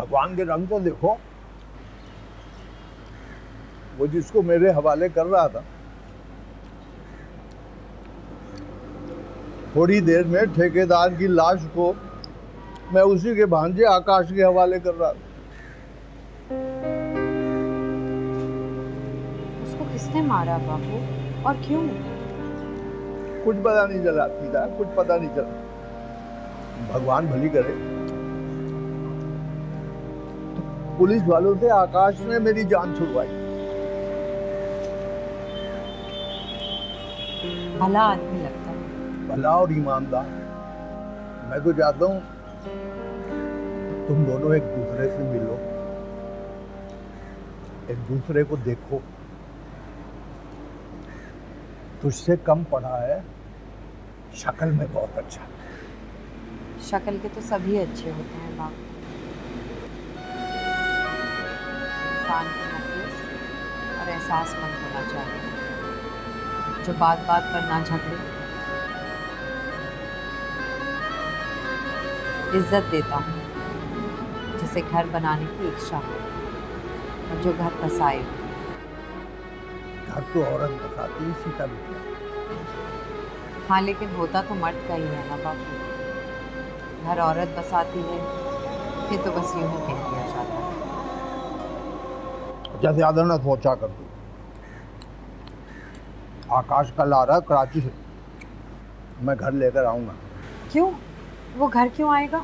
भगवान के रंग को देखो। वो जिसको मेरे हवाले कर रहा था, थोड़ी देर में ठेकेदार की लाश को मैं उसी के भांजे आकाश के हवाले कर रहा था। उसको किसने मारा बापू, और क्यों? कुछ पता नहीं चला सीधा, कुछ पता नहीं चला। भगवान भली करे। तो पुलिस वालों से आकाश ने मेरी जान छुड़वाई। भला आदमी लगता है। भला और ईमानदार। मैं तो चाहता हूं तुम दोनों एक दूसरे से मिलो, एक दूसरे को देखो। तुझसे कम पढ़ा है, शक्ल में बहुत अच्छा। शक्ल के तो सभी अच्छे होते हैं बापू। इंसान को नफीस और एहसासमंद होना चाहिए, जो बात बात पर ना झगड़े, इज्जत देता हूँ जिसे घर बनाने की इच्छा हो और जो घर बसाए। घर तो औरत बसाती है, सीता बिटिया। हाँ, लेकिन होता तो मर्द का ही है ना बापू। घर औरत बसाती है, फिर तो बस यूं ही कह दिया जाता है। जैसे ज्यादा ना सोचा कर तू। आकाश कल आ रहा है कराची से, मैं घर लेकर आऊंगा। क्यों? वो घर क्यों आएगा?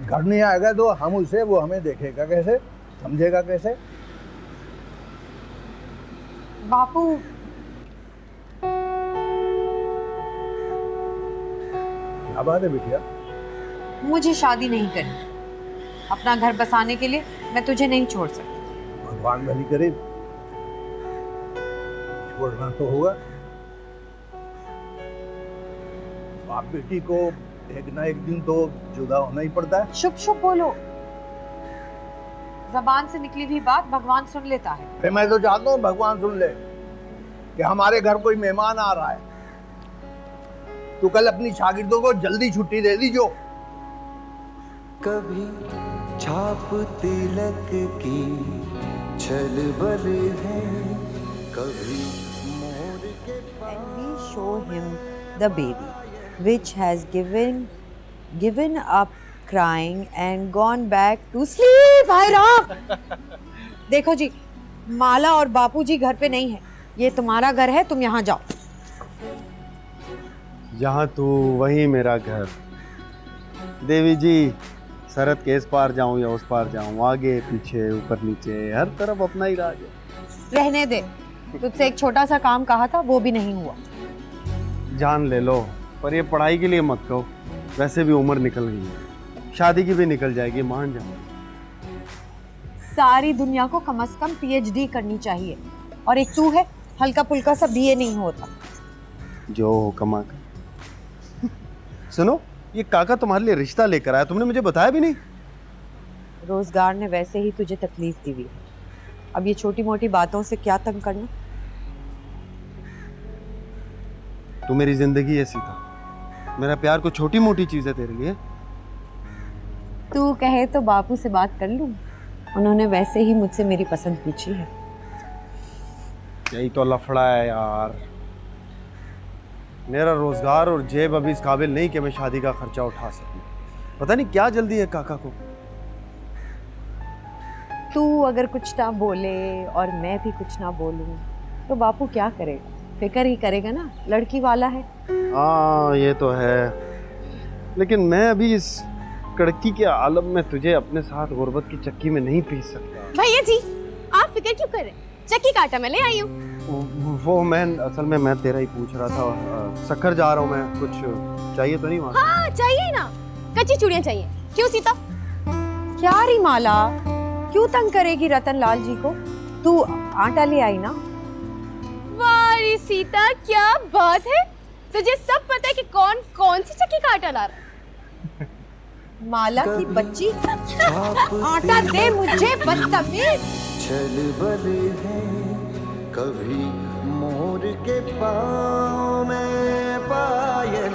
घर नहीं आएगा तो हम उसे, वो हमें देखेगा कैसे, समझेगा कैसे? बापू, क्या बात है बिटिया? मुझे शादी नहीं करनी। अपना घर बसाने के लिए मैं तुझे नहीं छोड़ सकती। भगवान भली करे, छोड़ना तो होगा। बाप बेटी को एक ना एक दिन तो जुदा होना ही पड़ता है। शुभ शुभ बोलो। जबान से निकली हुई बात भगवान सुन लेता है। फिर मैं तो चाहता हूँ भगवान सुन ले कि हमारे घर कोई मेहमान आ रहा है। तू कल अपनी शागिर्दों को जल्दी छुट्टी दे दीजो। कभी छाप तिलक की छलबल है, कभी मोर के And we show him the baby which has given up crying and gone back to sleep. हाय राम! देखो जी, माला और बापूजी घर पे नहीं है। ये तुम्हारा घर है, तुम यहाँ जाओ। जहाँ तू वहीं मेरा घर। देवी जी, सरहद के इस पार जाऊं या उस पार जाऊं, आगे पीछे ऊपर नीचे हर तरफ अपना ही राज है। रहने दे, तुझसे एक छोटा सा काम कहा था, वो भी नहीं हुआ। जान ले लो, पर ये पढ़ाई के लिए मत कहो। वैसे भी उम्र निकल गई है, शादी की भी निकल जाएगी, मान जाओ। सारी दुनिया को कम से कम पीएचडी करनी चाहिए, और एक तू है, हल्का फुल्का सा बीए नहीं होता। जो हो कमा कर। सुनो, ये काका तुम्हारे लिए रिश्ता लेकर आया, तुमने मुझे बताया भी नहीं। रोजगार ने वैसे ही तुझे तकलीफ दी हुई है, अब ये छोटी मोटी बातों से क्या तंग करना। तू मेरी जिंदगी ऐसी था, मेरा प्यार को छोटी मोटी चीज है तेरे लिए। तू कहे तो बापू से बात कर लूं, उन्होंने वैसे ही मुझसे मेरी पसंद पूछी है। यही तो लफड़ा है यार। मेरा रोजगार और जेब अभी इस काबिल नहीं कि मैं शादी का खर्चा उठा सकूं। पता नहीं क्या जल्दी है काका को। तू अगर कुछ ना बोले और मैं भी कुछ ना बोलूं तो बापू क्या करेगा? फिक्र ही करेगा ना, लड़की वाला है। हाँ, ये तो है, लेकिन मैं अभी इस कड़की के आलम में तुझे अपने साथ गुर्बत की चक्की में नहीं पीस सकता। भैया जी, आप फिक्र क्यों कर रहे हैं? चक्की काटा मैं ले आई हूँ। वो मैं असल में मैं तेरा ही पूछ रहा था। शक्कर जा रहा हूँ मैं, कुछ चाहिए तो नहीं वहाँ? हाँ चाहिए ना, कच्ची चूड़ियाँ चाहिए। क्यों सीता? क्या री माला, क्यों तंग करेगी रतन लाल जी को? तू आटा ले आई ना। वाह रे सीता, क्या बात है, तुझे सब पता है कि कौन कौन सी चक्की का आटा ला रहा है। माला की बच्ची, आटा दे मुझे, बदतमीज। छलबल है, कभी मोर के पाँव में